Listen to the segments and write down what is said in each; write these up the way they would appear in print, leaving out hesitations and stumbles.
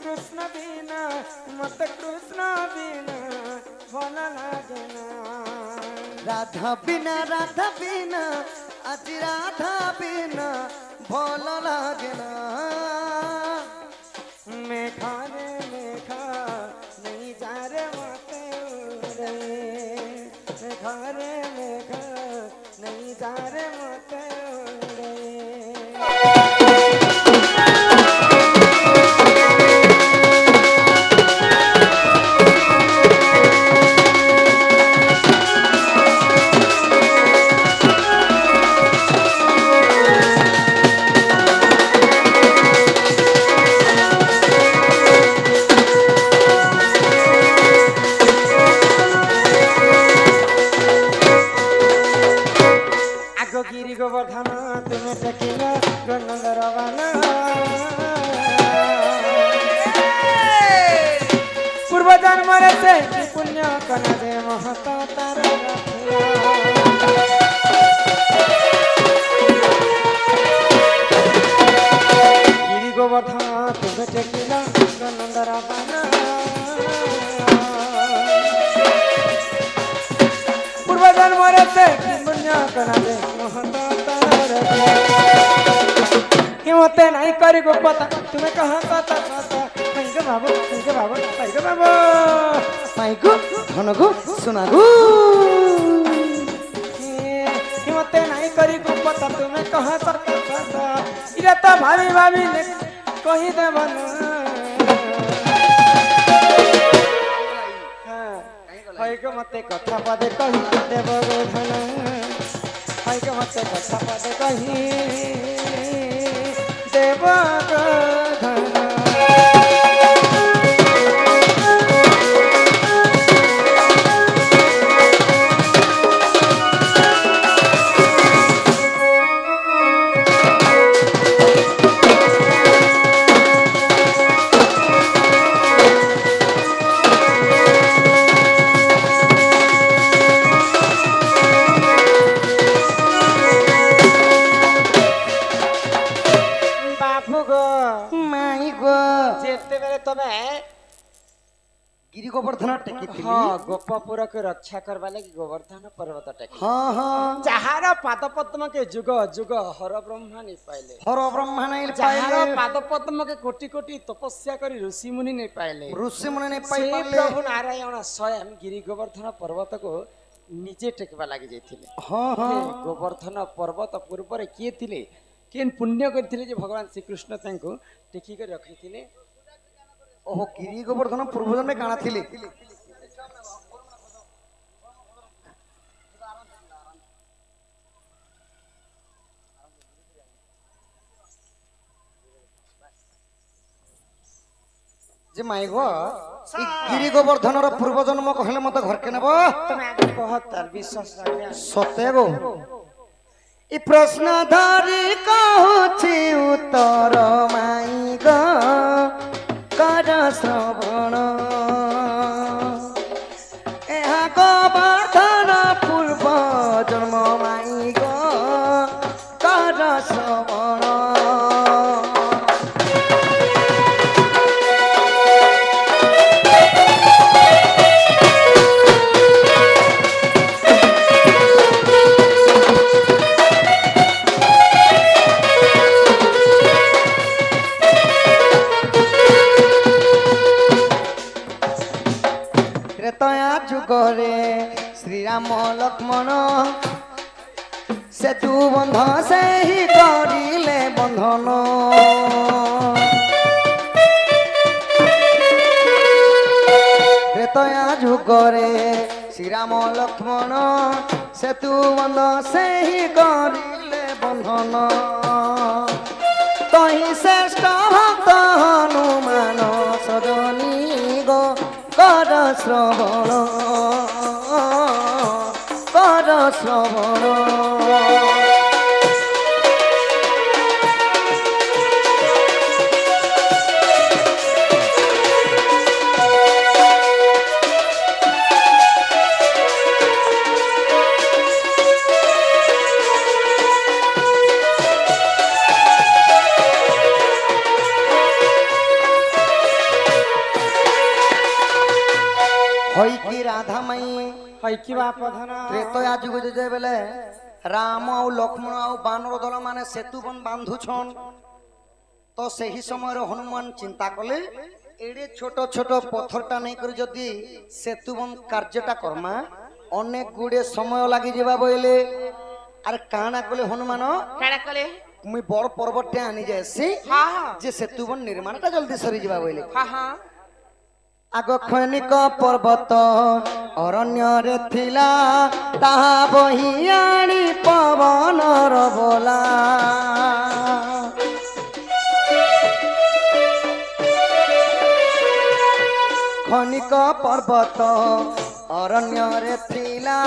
कृष्ण बिना मत कृष्ण बिना भल लागे ना राधा बिना आज राधा बिना भल लागे ना मेघा रे मेघा नहीं जा रे मते उड़े मेघा रे मेघा नहीं जा रे मते उड़े गिरी गोवर्धन तुम्हें टेकिला गणंदर बाना पूर्व जन्म से पुण्य कना दे महता तारा गिरी गोवर्धन तुम्हें टेकिला गणंदर बाना पूर्व जन्म से पुण्य कना दे हिम्मते नहीं करी गो पता तुम्हें कहाँ पता पता माइको बाबू माइको बाबू माइको धनगु सुनागु हिम्मते नहीं करी गो पता तुम्हें कहाँ पता पता इरा तो भाभी ने कही दे बना हाइको मते कथा पदे कही देव गो धन हाइको मते कथा पदे कही देव गो धन गिरी गोवर्धन टेकी थी हाँ गोपपुर के रक्षा करवा लगी गोवर्धन पर्वत टेकी हाँ हाँ जहार पाद पद्म के जुग जुग हर ब्रह्मा नहीं पाइले जहार पाद पद्म के कोटि कोटि तपस्या करी ऋषि मुनि नहीं पाइले प्रभु नारायण स्वयं गिरी गोवर्धन पर्वत को निजे टेकवा लगी जाइथिले हाँ हाँ गोवर्धन पर्वत पूर्व रे किए थिले केन पुण्य करथिले जे भगवान श्री कृष्ण तांको टेकी कर रखिथिले ओह गिरी गोवर्धन पूर्वजन्म में काना थिले जे माइगो गिरी गोवर्धन रो पूर्वजन्म कहले मते घर के नेबो तमे आगे कहत तार विश्वास राखिया सते गो ई प्रश्न धरि कहूछि उत्तर माइगो कर श्रवण यहाँ गोवर्धन पूर्व जन्म माइगो कर श्रवण जुगरे श्री राम लक्ष्मण सेतु बंध से ही करिले बंधन त्रेतया जुगरे श्री राम लक्ष्मण सेतु बंध से ही करिले बंधन तही श्रेष्ठ भक्त हनुमान सजनी गो कर श्रवण कर श्रवण होई की राधा मई हई की बाप धन त्रेतया जुग जे बेले राम और लक्ष्मण और बानर दल माने सेतु बन बांधुछन तो सही समय हनुमान चिंता कले एडे छोट छोट पत्थरटा नहीं कर जदि सेतु बन कार्यटा करमा अनेक गुड़े समय लगी जावा बोले अरे काना कले हनुमान काना कले मुई बड़ पर्वतटे आनी जाएसी हां जे सेतु बन निर्माणटा जल्दी सरी जावा बोले हां हां आग खनिक पर्वत अरण्य रे थिला ताहा बहियाणी पवन बोला खनिक पर्वत अरण्य रे थिला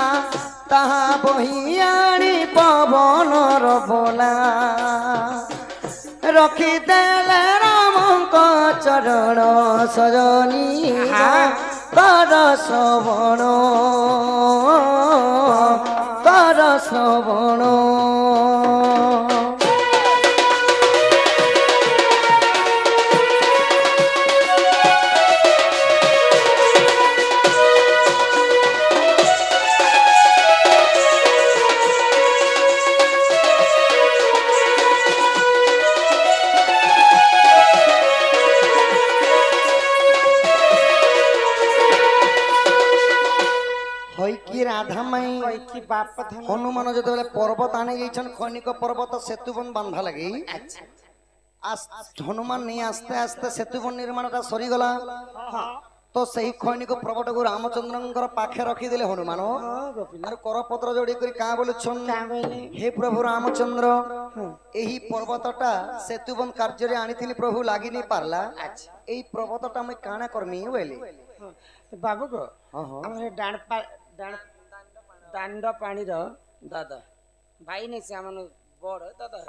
ताहा बहियाणी पवन बोला रखी देले रामक चरण सजनी कर श्रवण कर श्रवण राधा मई की बाप हनुमान जो पर्वत आने जाइछन खनिक पर्वत सेतुबन बांधा लगी हनुमान नहीं आस्ते आस्ते सेतुबन निर्माणटा सरी गला तो सही खनिक पर्वत को रामचंद्र पाखे रखीदे हनुमान और करपत्र जोड़ी क्या बोलुछन हे प्रभु रामचंद्र यही पर्वतटा सेतुबन कार्य आनी प्रभु लगी नहीं पारला यही पर्वतटा मुई काना करमी बोले बाबू को दांड पानी दादा भाई नहीं से आम बड़ दादा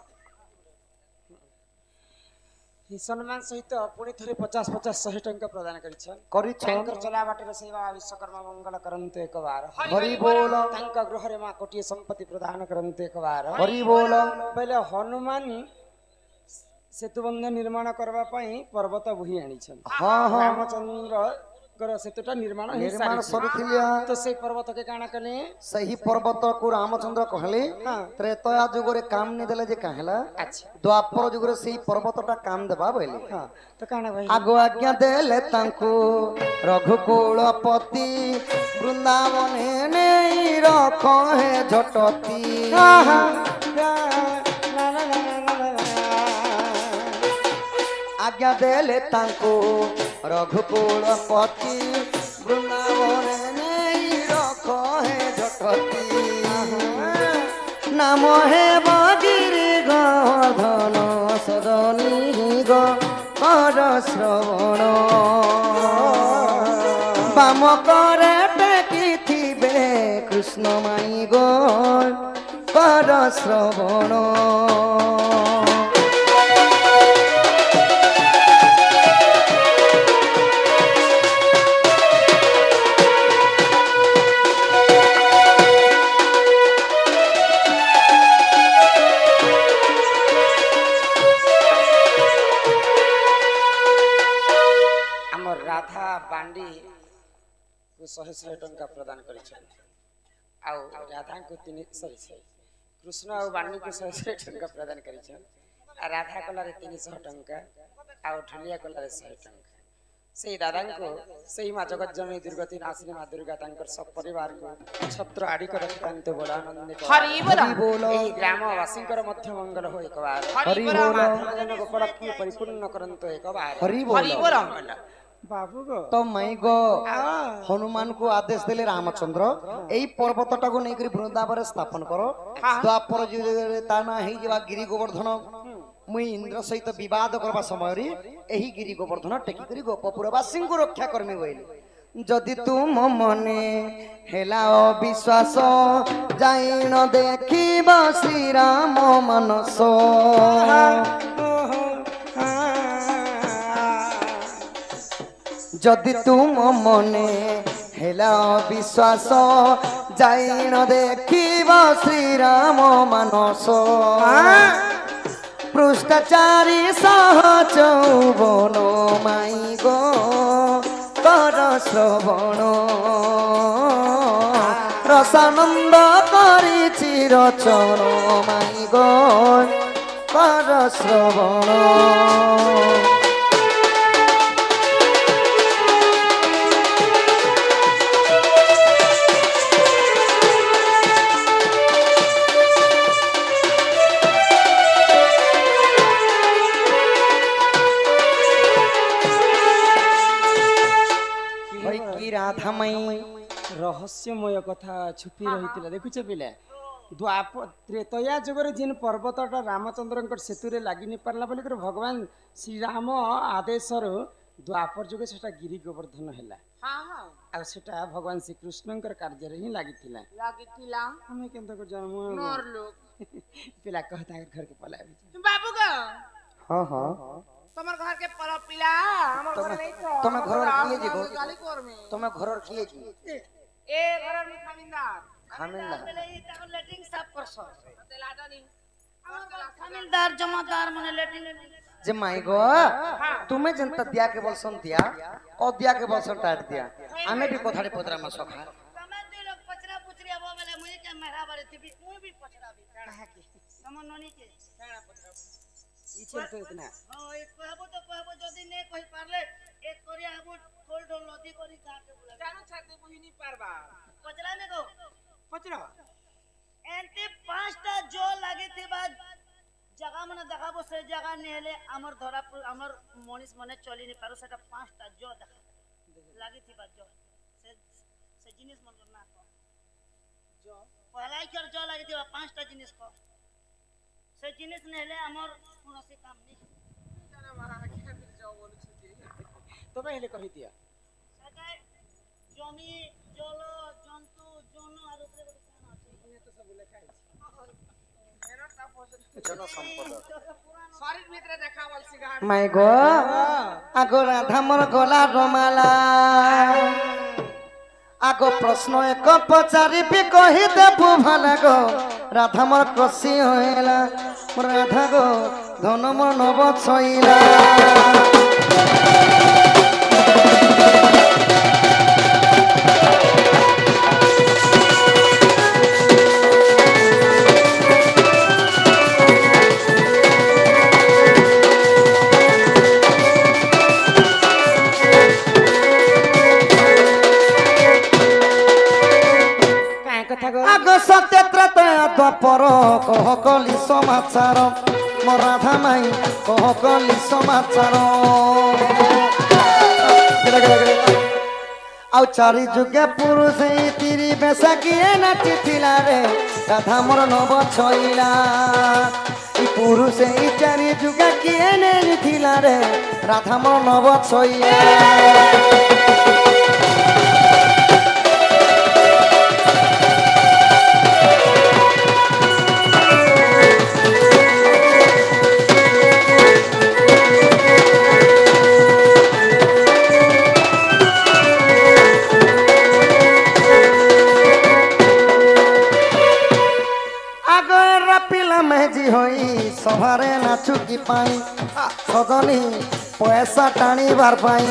सम्मान सहित पुणी थे 50-50-100 टंका प्रदान कर चला बाटे से विश्वकर्मा मंगल करंतु एक बार हरि बोल गृह रे मां कोटी संपत्ति प्रदान करंतु एक बार हरि बोल पहले हनुमान सेतुबंध निर्माण करबा पई पर्वत बुही आनी छन रामचंद्र सेतुटा निर्माण सरुथिलिया तो से पर्वत के काना कले सही पर्वत को रामचंद्र कहले त्रेतया जुग रे काम नहीं देले जे कहला अच्छा द्वापर जुग रे सही पर्वतटा काम देबा बोले हां तो काना भाई आगो आज्ञा देले तांको रघुकुलपति वृंदावन नेई रखो है झटती आज्ञा देले तांको रघुकुलपति वृंदावन नहीं रखो है झटती नाम है बगिरी गोधन सदनी गो कर श्रवण बाम करे टेकी थिबे कृष्ण माई गो कर श्रवण बांडी को 100 टंका प्रदान कर राधा को कृष्ण और बांडी को 100 टंका प्रदान कर राधा कलार 300 टंका और ढलिया कलार 100 टंका से दादा को से माँ जगत जननी दुर्गति नाशिनी माँ दुर्गा सब परिवार को छत्र आड़ी कर रखते बड़ा आनंद ग्रामवासी मंगल हो एक बार गोपाल परिपूर्ण करंतो एक बार बाबू गो तो मई गो हनुमान को आदेश देले रामचंद्र एई पर्वतटा को नहीं करी वृंदावन स्थापन करो द्वापर युग ताना हे जेवा गिरि गोवर्धन मुई इंद्र सहित विवाद करबा समय रे एही गिरि गोवर्धन टेकी करी गोपपुरवासी को रक्षा करमी बोइले जदि तुम मने हेला विश्वास जाई न देखिबा श्री राम मनस जदि तुम मने हेला विश्वास जाई न देखिबा श्री राम मानस पृष्ठचारी सह चौवन माई गो कर শ্রবণ রসানন্দ করিছি রচন মাই গো কর শ্রবণ রাধামাই রহস্যময় কথা ছুপি রহিଥିଲା দেখুছ পিলা ত্রেতয়া যুগରେ ଯେନ୍ ପର୍ବତଟା ରାମଚନ୍ଦ୍ରଙ୍କ ସେତୁରେ ଲାଗି ନି ପାରିଲା ବୋଲିକରି ଭଗବାନ ଶ୍ରୀରାମ ଆଦେଶରୁ ଦ୍ୱାପର ଯୁଗରେ ସେଟା ଗିରି ଗୋବର୍ଦ୍ଧନ ହେଲା ଆଉ ସେଟା ଭଗବାନ ଶ୍ରୀକୃଷ୍ଣଙ୍କର କାର୍ଯ୍ୟରେ ହିଁ ଲାଗିଥିଲା ଆମେ କେନ୍ତା ଜନ୍ମ ପିଲା କହ ତାଙ୍କର ଘରକେ ପଳାଇ ବାବୁ ଗो ହଁ ହଁ তোমার ঘর কে পর পিলা আমার ঘর নেই তো তোমার ঘর কিয়ে জি গো গালি করবে তোমার ঘর কিয়ে জি এ ঘরের নি খামিনদার খামিনদার বলে এই টাকা লেটিং সাফ করছ তে লাটানি আমার খামিনদার জমাদার মানে লেটিং যে মাই গো তুমি যেনতা দিয়া কে বলছন দিয়া ও দিয়া কে বলছন টাট দিয়া আমি भी কথাটি পতরা মা সখা તમે দুই লোক পচরা পুচরি আবো বলে মুই কে মেহরা বারে থিবি মুই भी পচরাবি কাহা কি তোমার ননি কে কেনা পচরাবি ইচ্ছা তো ইতনা ওই কহবো যদি নে কই পারলে এক করি আবু ঠোল ঠোল নদী করি গাকে বুলা জানো ছাতে বহিনি পারবা পচরা নে গো পচরা এন্তে পাঁচটা জো লাগিথিবা জায়গা মানে দেখাবো সেই জায়গা নে হেলে আমার ধরা আমার মনিস মনে চলি নি পারো সেটা পাঁচটা জো দেখা লাগিথিবা জো সে জিনিস মন না কো জো পহলাই কর জো লাগিথিবা পাঁচটা জিনিস কো সে জিনিস নে হেলে আমার কোনসি কাম নি জানা মারা কে জো বলছি তবে হেলে কহি দিয়া সেটা জমি জল জন্তু জন আর উপরে কোন আছে এনে তো সব লেখা আছে এরটা পছন্দ জন সম্পদ শরীর ভিতরে দেখা বলছি গা মাই গো আগো রাধা মোর গলা রমালা আগো প্রশ্ন এক পচারিবি কহি দেবু ভালা গো রাধা মোর কষি হইলা রাধা গো ধন মোর নব ছইলা আগো সত্যত্রতয়া দ্বাপর কহ কলি সমাচার মো রাধা মাই কহ কলি সমাচার ଆଉ ଚାରି ଯୁଗେ ପୁରୁଷ ତିରି ବେଶା କିଏ ନାଚିଥିଲା ରେ ରାଧା ମୋର ନବ ଛଇଲା ଇ ପୁରୁଷ ଚାରି ଯୁଗେ କିଏ ନେଇଥିଲା ରେ ରାଧା ମୋର ନବ ଛଇଲା সভারে নাচু কি পাই সদনী পয়সা টাণিবার পাই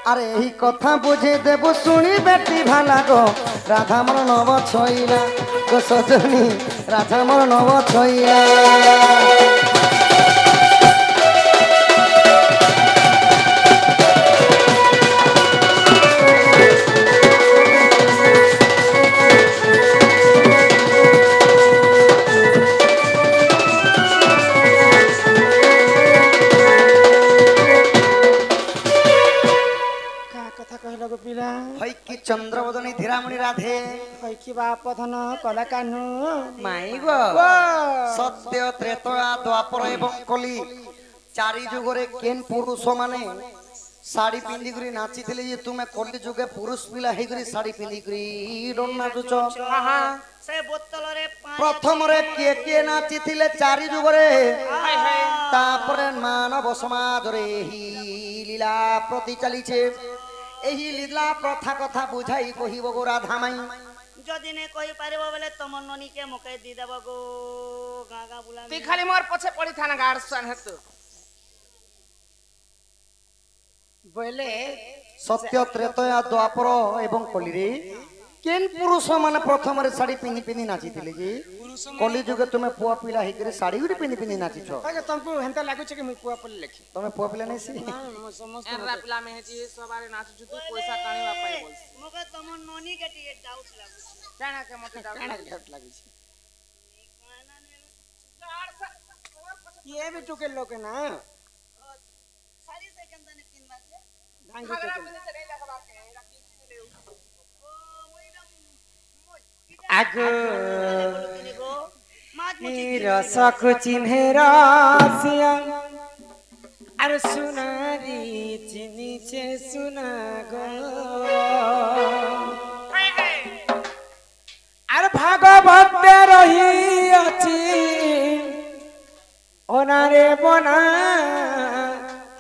আরে এই কথা বুঝে দেবু শুনি বেটি ভালা গো রাধা মোর নব ছইলা গো সজনী রাধা মোর নব ছইলা চন্দ্রবদনী ধীরামণি রাধে কি বাপ ধন কলা কানু মাই গো সত্য ত্রেতয়া দ্বাপর এবং কলি চারি যুগরে কেন পুরুষ মানে শাড়ি পিন্ধি করে নাচিଥିଲେ যে তুমি কলি যুগে পুরুষ পিলা হেই করে শাড়ি পিন্ধি করে ডন নাচুছ সে বোতলরে প্রথমরে কিয়ে কিয়ে নাচিଥିଲେ চারি যুগরে তারপরে মানব সমাজরে হি লীলা প্রতি চালিছে এই লীলা প্রথা কথা বুঝাই কহিব গো রাধা মাই যদি নে কই পারিব বলে তোমার ননিকে মুকে দি দেব গো গাগা বুলা তুই খালি মোর পছে পড়ি থানা গাড় সান হেতু बोले सत्य त्रेतया द्वापर एवं कलिरे केन पुरुष माने प्रथम रे साड़ी पिनी पिनी नाची थिले जी कली जुगे तुमे पुआ पिला हे करे साड़ी गुडी पिनी पिनी नाची छो आगे तुमको हेंता लागु छ कि मैं पुआ पले लेखी तुमे पुआ पिला नै सी समस्त एरा पिला में हेची सबारे नाचु छु तू पैसा काणी बापाई बोल मगे तम नोनी के टिके डाउट लागु काना के मते डाउट काना घाट लागी छ ये भी टुके लोग ना सारी सेकंड ने 3 बाजे ढंग से आगो रसक चिन्हे रसिया अरे सुनारी चिनी छे सुना गो अरे भागवत रही अछि ओनारे बना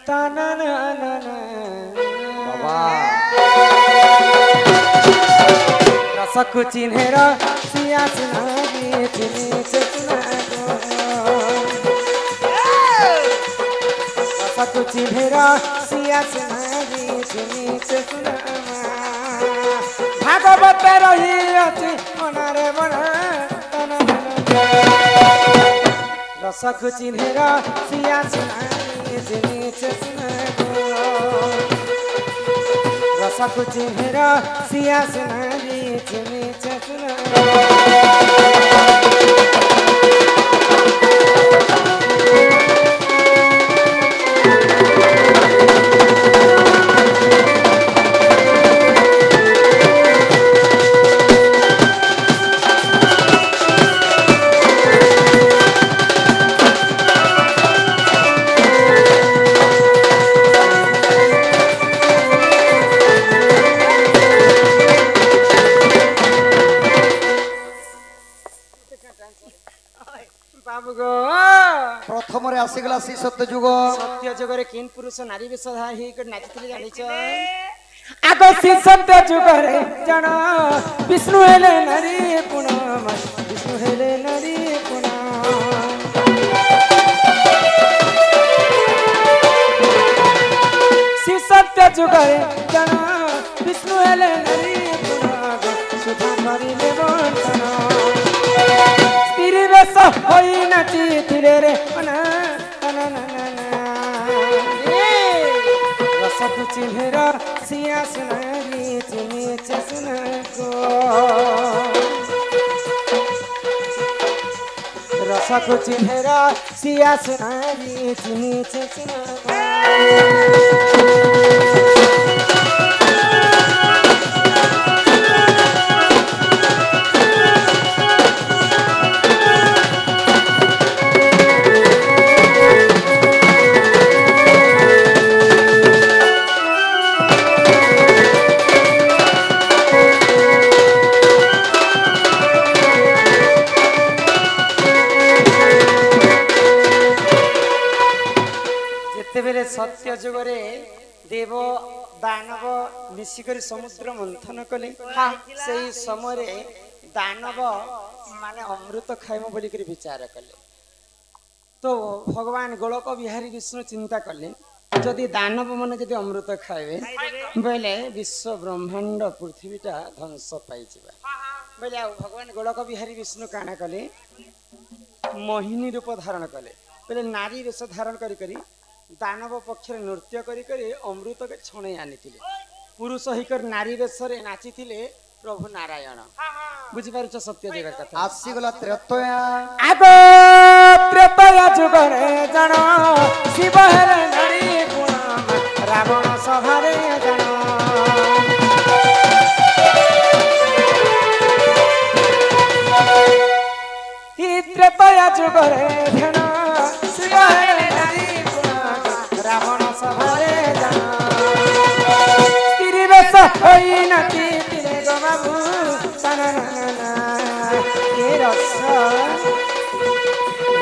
तना ना ना बाबा रसक चिन्हे रसिया सुनारी चिनी छे सुना गो रसक चिन्हे रसिया सुनारी चिनी छे सुना भागवत रही अछि ओनारे बना तना रसक चिन्हे रसिया सुनारी चिनी छे सुना गो रसक चिन्हे रसिया सुनारी चिनी छे सुना बाबू गो प्रथम रे आसीगला सी सत्य जुग सत्य जगरे किन पुरुष नारी वेश धारी कर नाचतली जानिछ आगो सी सत्य जगरे जण विष्णु हेले नारी पुण विष्णु हेले नारी पुण सी सत्य जगरे जण विष्णु हेले नारी पुण सुधा करिले बंटन होई नाची थिले रे ना ना ना ना रसक चिन्हे रसिया सुनारी चिनी छे सुना गो रसक चिन्हे रसिया सुनारी चिनी छे सुना गो सत्य जुगरे देव दानव मिसिकर समुद्र मंथन कले से समय दानव माने अमृत खाइम बोली कर विचार कले तो भगवान गोलक बिहारी विष्णु चिंता कले जदि दानव मन जदि अमृत खाइबे बोले विश्व ब्रह्मांड पृथ्वीटा ध्वंस पाई जिबा बोले भगवान गोलक बिहारी विष्णु काना कले मोहिनी रूप धारण कले बोले नारी वेश धारण करी करी दानव पक्ष नृत्य करी करी अमृत के छणे आनी पुरुष हिकर नारी वेश नाची प्रभु नारायण बुझी पारुछ सत्य जगत कथा आसी गला त्रेतया आगो त्रेतया जुगरे जण शिव हेले नारी गुण रावण सभारे जण ही त्रेतया जुगरे जण शिव हेले नारी रावण सभारे जण स्त्री वेश होई नाची तिले गो बाबू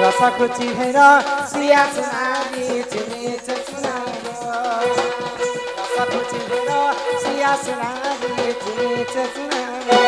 रसक चिन्हे रसिया सुनारी चिनी छे सुना गो रसक चिन्हे रसिया सुनारी चिनी छे सुना गो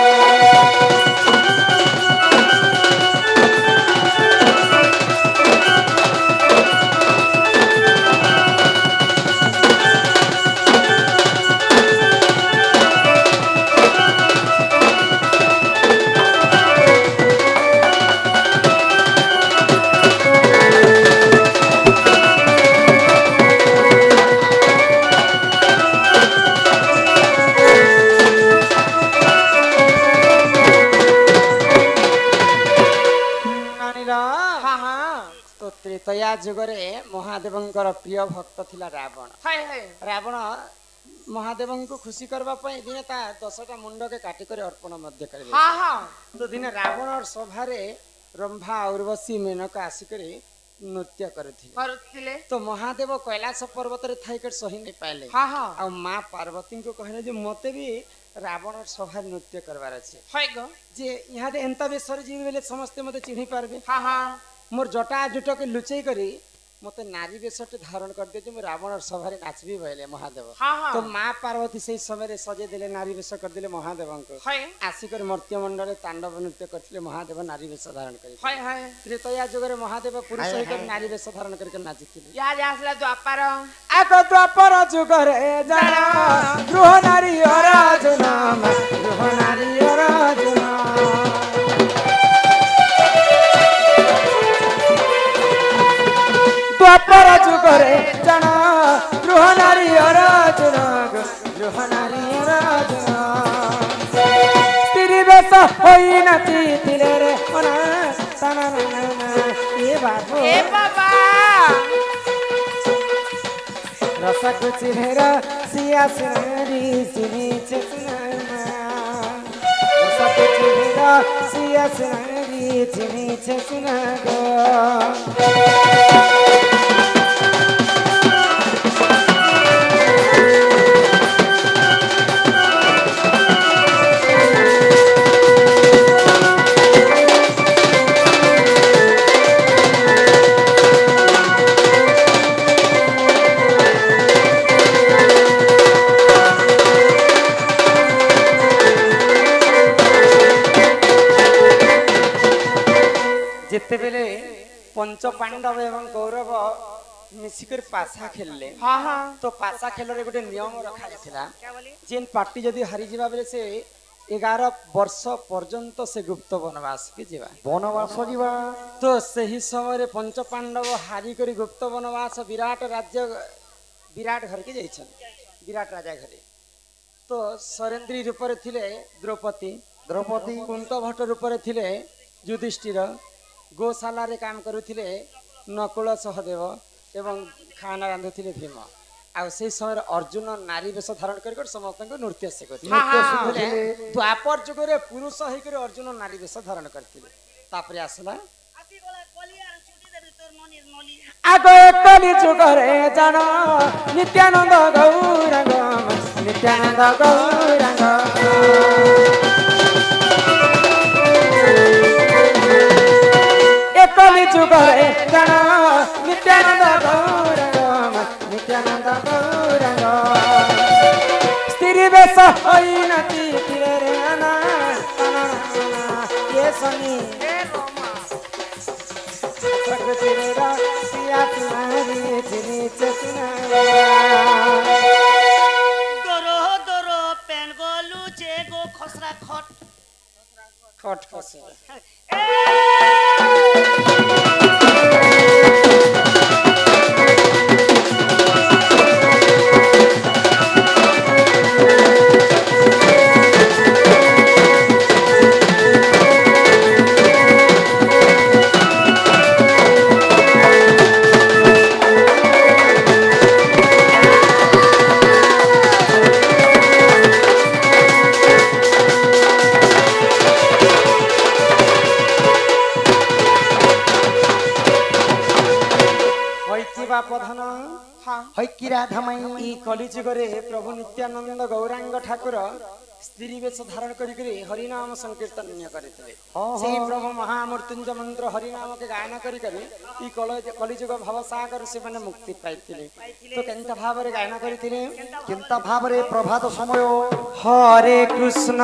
जुगरे महादेवंकर प्रिय भक्त थिला रावण। हाय हाय रावण महादेव को खुशी करबा पई दिने ता 10टा मुंड के काटी कर अर्पण मध्य करे। हाँ हाँ तो दिने रावण और सभा रे रंभा उर्वशी मेनका आसिकरी नृत्य करथिले। तो महादेव कैलाश पर्वत रे थाई कर सही नहीं पाइले। हाँ हाँ आ मां पार्वती को कहले जे मते भी रावण और सभा नृत्य करबार अछि। हाय गो जे यहाँ दे एंता बेसर जीव बेले समस्त मते चिन्हि पारबे। हाँ हाँ मोर जटा जुट के लुचई करी मते नारी बेसट धारण कर दे जे मैं रावण और सभा रे नाचबी भइले महादेव। हाँ हाँ तो मां पार्वती से समय रे सजे देले नारी बेस कर देले महादेव को। हाय आसिकर मर्त्य मंडल तांडव नृत्य करथिले महादेव नारी बेस धारण करी। हाय हाय त्रेतया जुगरे महादेव पुरुष होकर नारी बेस धारण करके नाचिथिले। याद आसला द्वापर आको द्वापर जुगरे जाना गृह नारी अर्जुना गृह नारी अर्जुना द्वापर जुगरे जाना गृह नारी अर्जुना गृह नारी अर्जुना स्त्री बेस होई नाचिथिले रे ओना ताना ए बाबा रसक चिन्हेरा सिया सिनारी सिनी चेसना रसक चिन्हेरा सिया सिनारी सिनी चेसना गो जिते बेले पंच पांडव एवं गौरव मिसिकर पासा खेलले। हाँ हाँ तो पासा खेल रे गोटे नियम रखा जायतिला जेन पार्टी जदी हारि जिबा बेले से 11 वर्ष पर्यंत से गुप्त वनवास के जीवा वनवास जीवा। तो सही समय रे पंच पांडव हारि करी गुप्त वनवास विराट राज्य विराट घर के जाइछन विराट राजा घरे। तो सरेंद्री रूप रे थिले द्रौपदी कुंत भट्ट रूप रे थिले युधिष्ठिर गोशाला रे काम करुथिले नकुल सहदेव एवं खाना रांधुथिले भीम। आ से समय अर्जुन नारी वेश धारण कर समस्त नृत्य शिखुले। द्वापर जुग रे पुरुष होई कर अर्जुन नारी वेश धारण करथिले। तापरे आसला आगो कली जुग रे जाना नित्यानंद गौरंग नित्यानंद गौरंग कली जुग रे जाना नित्यानंद गौरंग नित्यानंद गौरंग स्त्री बेस होई नाचिथिले रे ना ये सनी प्रकृतिरा सिया तुम्हारी जिनी चसना दोरो दोरो पेन गोलू चे गो खसरा खट खट खसे कली जुगरे प्रभु नित्यानंद गौरांग ठाकुर स्त्री वेश धारण करी हरिनाम संकीर्तन करते प्रभु महामृत्युंजय मंत्र हरिनाम के गायन करी कलिजुग भवसागर से मैंने मुक्ति पाई। तो केंता भाव रे गायन करथिले केंता भाव रे प्रभात समय हरे कृष्ण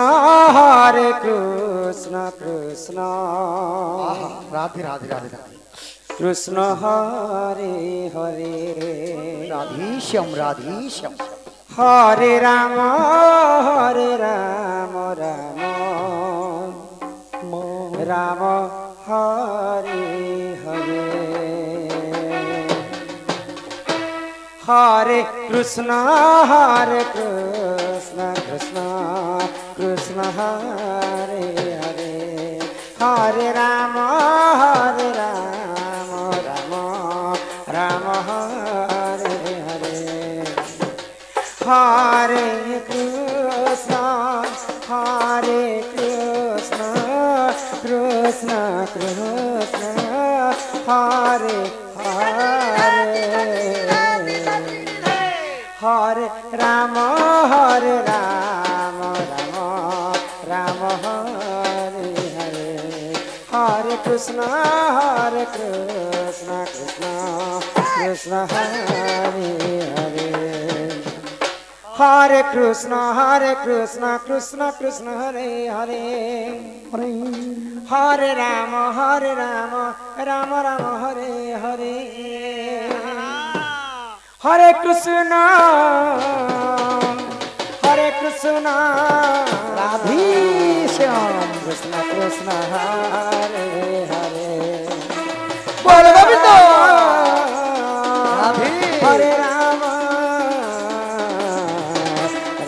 कृष्ण राधे राधे राधे कृष्ण हरे हरे राधीश्याम राधीश्याम हरे राम राम राम हरे हरे हरे कृष्ण कृष्ण कृष्ण हरे हरे हरे राम राम हरे हरे हरे कृष्ण कृष्ण कृष्ण हरे हरे हरे राम राम राम हरे हरे हरे कृष्ण कृष्ण कृष्ण हरे हरे हरे कृष्ण कृष्ण कृष्ण हरे हरे हरे राम राम राम हरे हरे हरे कृष्ण राधे श्याम कृष्ण कृष्ण हरे हरे बोल गोविंद राधे हरे राम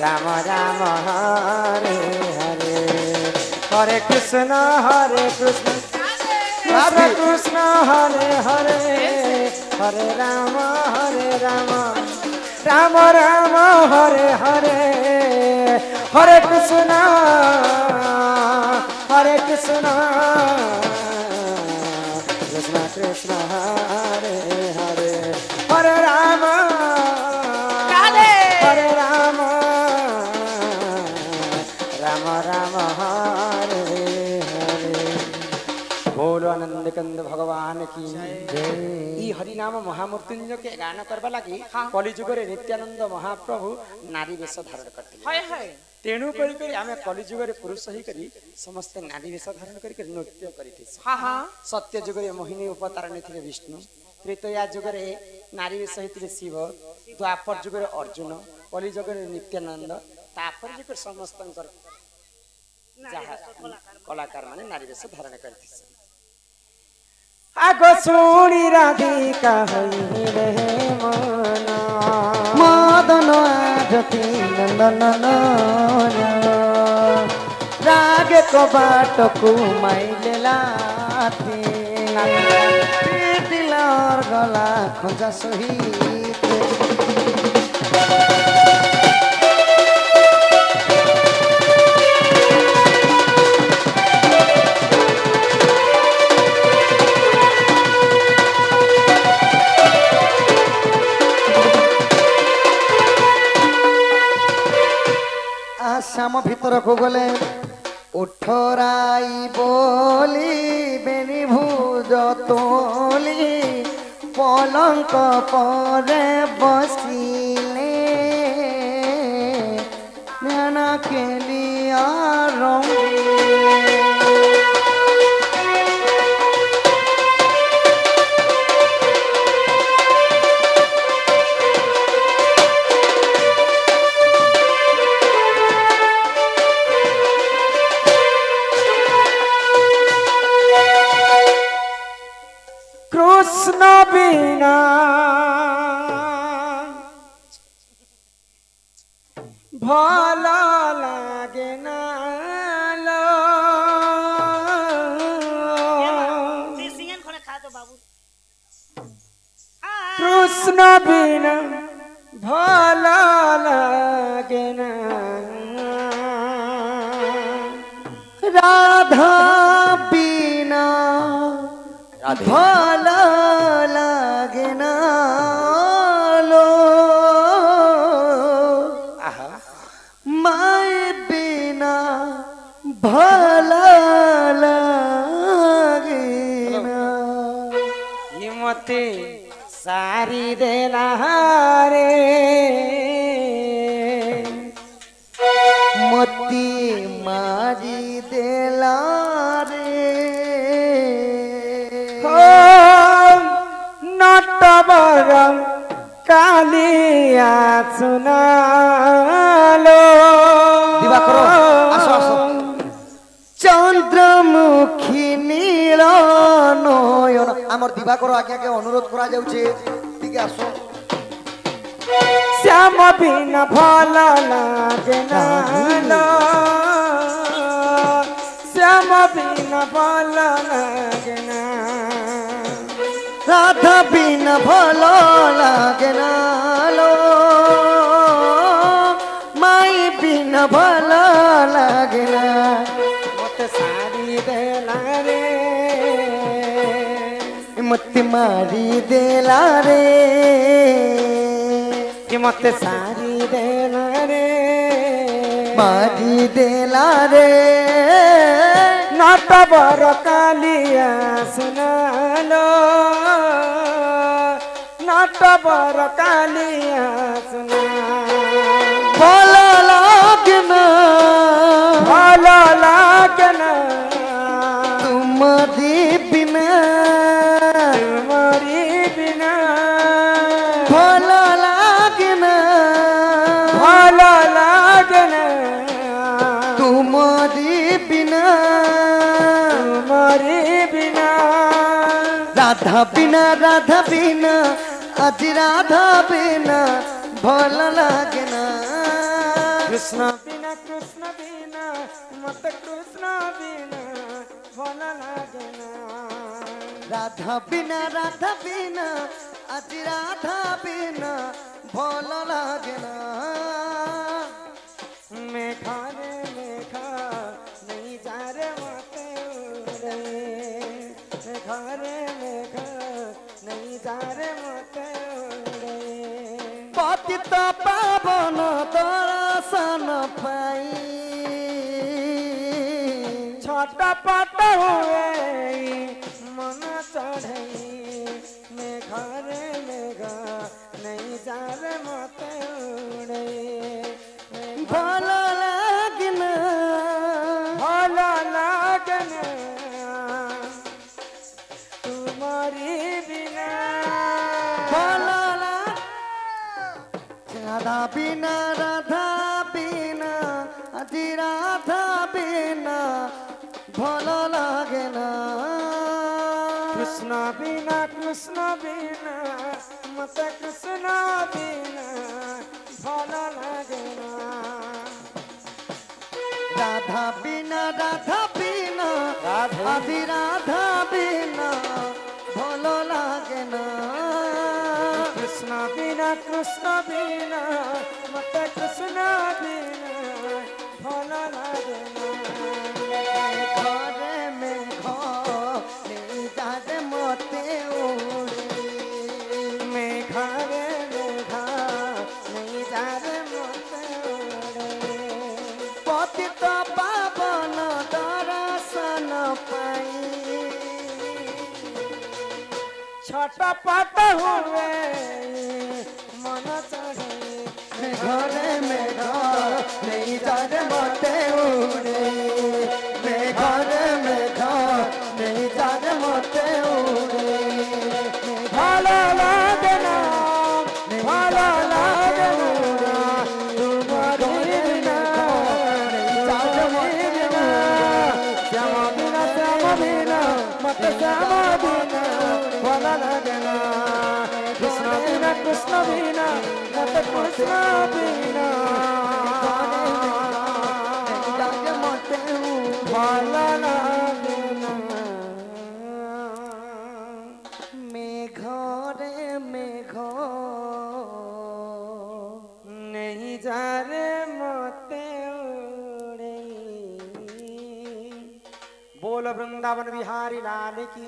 राम राम हरे हरे हरे कृष्ण कृष्ण हरे हरे हरे राम राम राम हरे हरे हरे कृष्ण कृष्ण कृष्ण हरे हरे हरे राम राम राम हरे हरे बोलो आनंद कंद भगवान की ई हरि नाम महामृत्युंजय के गान करबा लगी कलिजुग रे नित्यानंद महाप्रभु नारी वेश धारण करते हाय हाय तेणु करी आमे कलिजुग रे पुरुष ही करी समस्त नारी वेश धारण करी नृत्य करिते हाँ हाँ सत्य जुग रे मोहिनी अवतारण थिले विष्णु त्रेतया जुग रे नारी वेश हितले शिव द्वापर जुग रे अर्जुन कलिजुग रे नित्यानंद तापर जुग समस्त कलाकार माने नारी वेश धारण करते आगो सुनी राधिका रे मदन आजती नंदन रागे को बाट को माइले लाती दिलर गला खोजा सहित श्याम भीतर को गले उठराई बोली बेनी भुज तोली पलंक परे बसिले नाना के लिया कृष्ण बिना भला लागे ना कृष्ण बिना भला लागे ना राधा बिना भला लागे ना लो माय बिना भला लागे ना ये मते सारी देला रे मती मारी देला नटबरम कालिया सुनालो दिवा करो आसो आसो चंद्रमुखी नील नयन आमर दिवा करो आज्ञा के अनुरोध करा जाउछे ठीक आसो श्याम बिना भला लागे ना श्याम बिना भला लागे ना রাধা বিনা ভালো লাগে না লো মাই বিনা ভালো লাগে না মতে সারি দেলা রে মতে মারি দেলা রে মতে সারি দেলা রে মারি দেলা রে নাট বর কালিয়া শুনালো নাট বর কালিয়া শুনা ভালো লাগে না ভালো লাগে না তোমারি বিনা তোমারি বিনা ভালো লাগে না ভালো লাগে না তোমারি বিনা তোমারি বিনা রাধা বিনা আজ রাধা বিনা ভালো লাগে না কৃষ্ণ বিনা মত কৃষ্ণ বিনা ভালো লাগে না রাধা বিনা আজ রাধা বিনা ভালো লাগে না মেঘা রে মেঘা नहीं जा रे मते उड़े मेघा रे मेघा नहीं जा रे मते उड़े पतित पावन दर्शन पाई छटपट हुए मन चढ़े मेघा रे मेघा नहीं जा रे मते उड़े ভালো লাগে না ভালো লাগে না তোমারি বিনা ভালো রাধা বিনা আজ রাধা বিনা ভালো লাগে না কৃষ্ণ বিনা মত কৃষ্ণ বিনা ভালো লাগে না রাধা বিনা আজ রাধা বিনা ভালো লাগে না কৃষ্ণ বিনা মত কৃষ্ণ বিনা ভালো লাগে না ঘরে মেঘ নেই যাতে মতে উড়ে মেঘা রে মেঘা नहीं जा रे मते उड़े পতিত পাবন দর্শন পাই छटपट हुए मन चढ़े ঘরে মেঘ নেই যাতে মতে উড়ে ঘরে মেঘ নেই যাতে মতে উড়ে ভালো লাগে না ভালো লাগে না তোমারি বিনা তোমারি বিনা শ্যাম বিনা মত শ্যাম বিনা ভালো লাগে না কৃষ্ণ বিনা মত কৃষ্ণ বিনা ভালো লাগে না মেঘরে মেঘ नहीं जा रे मते उड़े बोल वृंदावन बिहारी लाल की